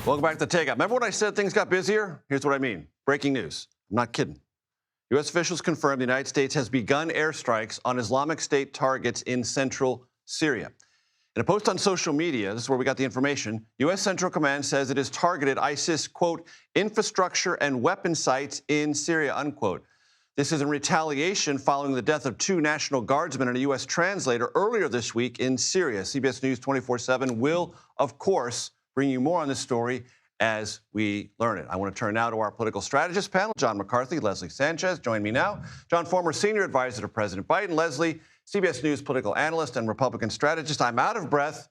Welcome back to the Takeout. Remember when I said things got busier? Here's what I mean. Breaking news. I'm not kidding. U.S. officials confirmed the United States has begun airstrikes on Islamic State targets in central Syria. In a post on social media, this is where we got the information, U.S. Central Command says it has targeted ISIS, quote, infrastructure and weapon sites in Syria, unquote. This is in retaliation following the death of 2 National Guardsmen and a U.S. translator earlier this week in Syria. CBS News 24/7 will, of course, bring you more on this story as we learn it. I want to turn now to our political strategist panel. John McCarthy, Leslie Sanchez, join me now. John, former senior advisor to President Biden. Leslie, CBS News political analyst and Republican strategist. I'm out of breath.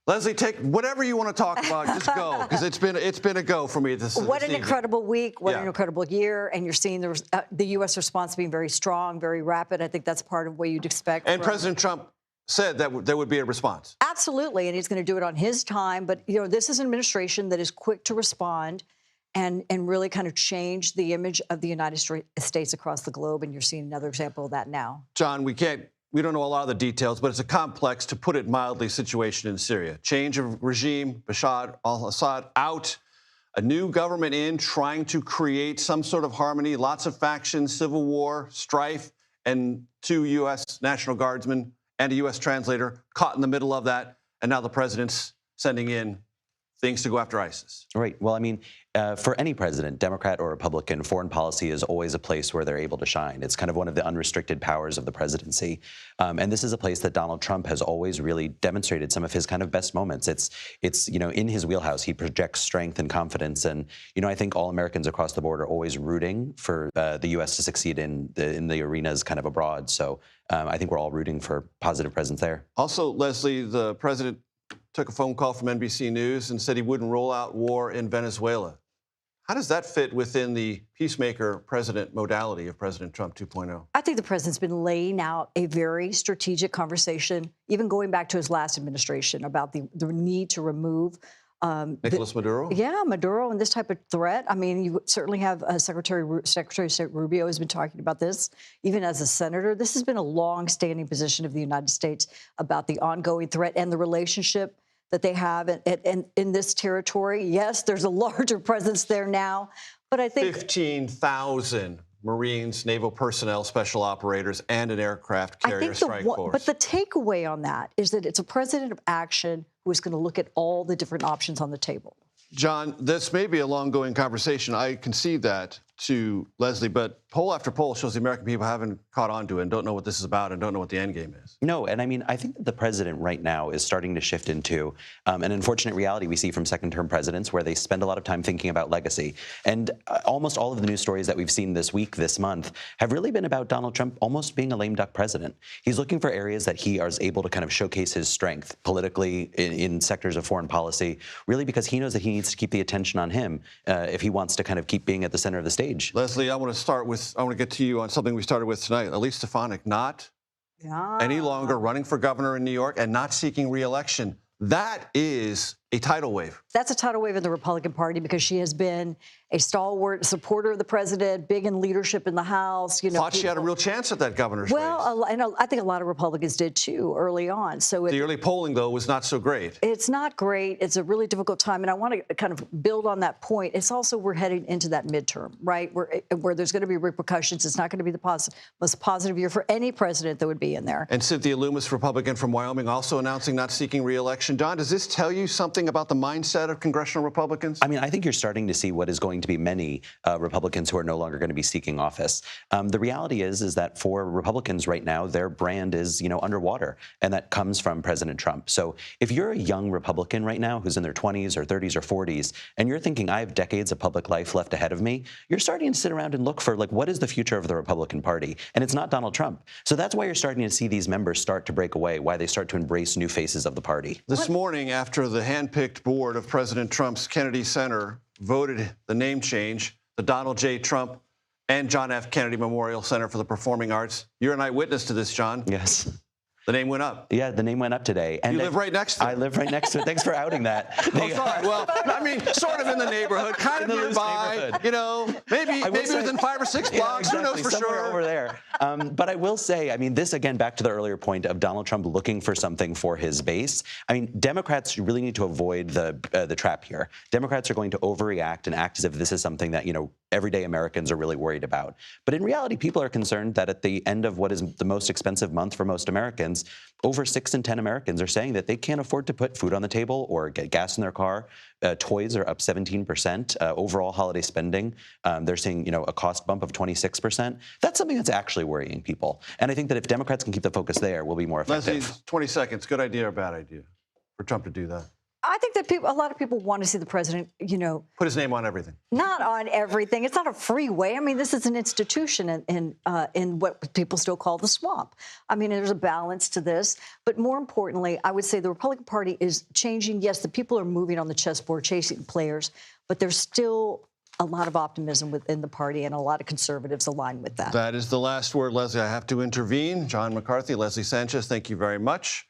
Leslie, take whatever you want to talk about. Just go, because it's been a go for me this What an evening. incredible week. What an incredible year. And you're seeing the U.S. response being very strong, very rapid. I think that's part of what you'd expect. And President Trump said that there would be a response. Absolutely, and he's going to do it on his time. But, you know, this is an administration that is quick to respond and really kind of change the image of the United States across the globe. And you're seeing another example of that now. John, we don't know a lot of the details, but it's a complex, to put it mildly, situation in Syria. Change of regime, Bashar al-Assad out, a new government in, trying to create some sort of harmony, lots of factions, civil war, strife, and 2 U.S. National Guardsmen and a U.S. translator caught in the middle of that, and now the president's sending in things to go after ISIS. Right. Well, I mean, for any president, Democrat or Republican, foreign policy is always a place where they're able to shine. It's kind of one of the unrestricted powers of the presidency. And this is a place that Donald Trump has always really demonstrated some of his kind of best moments. It's you know, in his wheelhouse, he projects strength and confidence. And, you know, I think all Americans across the board are always rooting for the U.S. to succeed in the arenas kind of abroad. So I think we're all rooting for positive presence there. Also, Leslie, the president took a phone call from NBC News and said he wouldn't roll out war in Venezuela. How does that fit within the peacemaker president modality of President Trump 2.0? I think the president's been laying out a very strategic conversation, even going back to his last administration, about the need to remove Nicolas Maduro? Yeah, Maduro and this type of threat. I mean, you certainly have Secretary of State Rubio has been talking about this, even as a senator. This has been a long-standing position of the United States about the ongoing threat and the relationship that they have in this territory. Yes, there's a larger presence there now, but I think 15,000 Marines, naval personnel, special operators, and an aircraft carrier strike force. But the takeaway on that is that it's a president of action who is going to look at all the different options on the table. John, this may be a long-going conversation. I concede that to Leslie, but poll after poll shows the American people haven't caught on to it and don't know what this is about and don't know what the end game is. No, and I mean, I think that the president right now is starting to shift into an unfortunate reality we see from second-term presidents where they spend a lot of time thinking about legacy. And almost all of the news stories that we've seen this week, this month, have really been about Donald Trump almost being a lame duck president. He's looking for areas that he is able to kind of showcase his strength politically in sectors of foreign policy, really because he knows that he needs to keep the attention on him if he wants to kind of keep being at the center of the stage. Leslie, I want to get to you on something we started with tonight. Elise Stefanik not any longer running for governor in New York and not seeking re-election. That is a tidal wave. That's a tidal wave in the Republican Party because she has been a stalwart supporter of the president, big in leadership in the House. You know, thought she had a real chance at that governor's race. I think a lot of Republicans did too early on. So the early polling, though, was not so great. It's not great. It's a really difficult time, and I want to kind of build on that point. It's also we're heading into that midterm, right, where there's going to be repercussions. It's not going to be the most positive year for any president that would be in there. And Cynthia Loomis, Republican from Wyoming, also announcing not seeking re-election. John, does this tell you something about the mindset of congressional Republicans? I mean, I think you're starting to see what is going to be many Republicans who are no longer going to be seeking office. The reality is that for Republicans right now, their brand is, you know, underwater, and that comes from President Trump. So if you're a young Republican right now who's in their 20s or 30s or 40s, and you're thinking, I have decades of public life left ahead of me, you're starting to sit around and look for, like, what is the future of the Republican Party? And it's not Donald Trump. So that's why you're starting to see these members start to break away, why they start to embrace new faces of the party. This morning, after the handpicked board of President Trump's Kennedy Center voted the name change, the Donald J. Trump and John F. Kennedy Memorial Center for the Performing Arts. You're an eyewitness to this, John. Yes. The name went up. Yeah, the name went up today. And you live right next to it. I live right next to it. Thanks for outing that. Oh, sorry. Well, I mean, sort of in the neighborhood, kind of nearby. You know, maybe within 5 or 6 blocks. Yeah, exactly. Who knows for Somewhere sure? over there. But I will say, I mean, this again back to the earlier point of Donald Trump looking for something for his base. I mean, Democrats really need to avoid the trap here. Democrats are going to overreact and act as if this is something that everyday Americans are really worried about. But in reality, people are concerned that at the end of what is the most expensive month for most Americans, over 6 in 10 Americans are saying that they can't afford to put food on the table or get gas in their car. Toys are up 17%. Overall holiday spending, they're seeing a cost bump of 26%. That's something that's actually worrying people. And I think that if Democrats can keep the focus there, we'll be more effective. Leslie, 20 seconds. Good idea or bad idea for Trump to do that? I think that a lot of people want to see the president, put his name on everything. Not on everything. It's not a free way. I mean, this is an institution in what people still call the swamp. I mean, there's a balance to this. But more importantly, I would say the Republican Party is changing. Yes, the people are moving on the chessboard, chasing players, but there's still a lot of optimism within the party, and a lot of conservatives align with that. That is the last word, Leslie. I have to intervene. John McCarthy, Leslie Sanchez, thank you very much.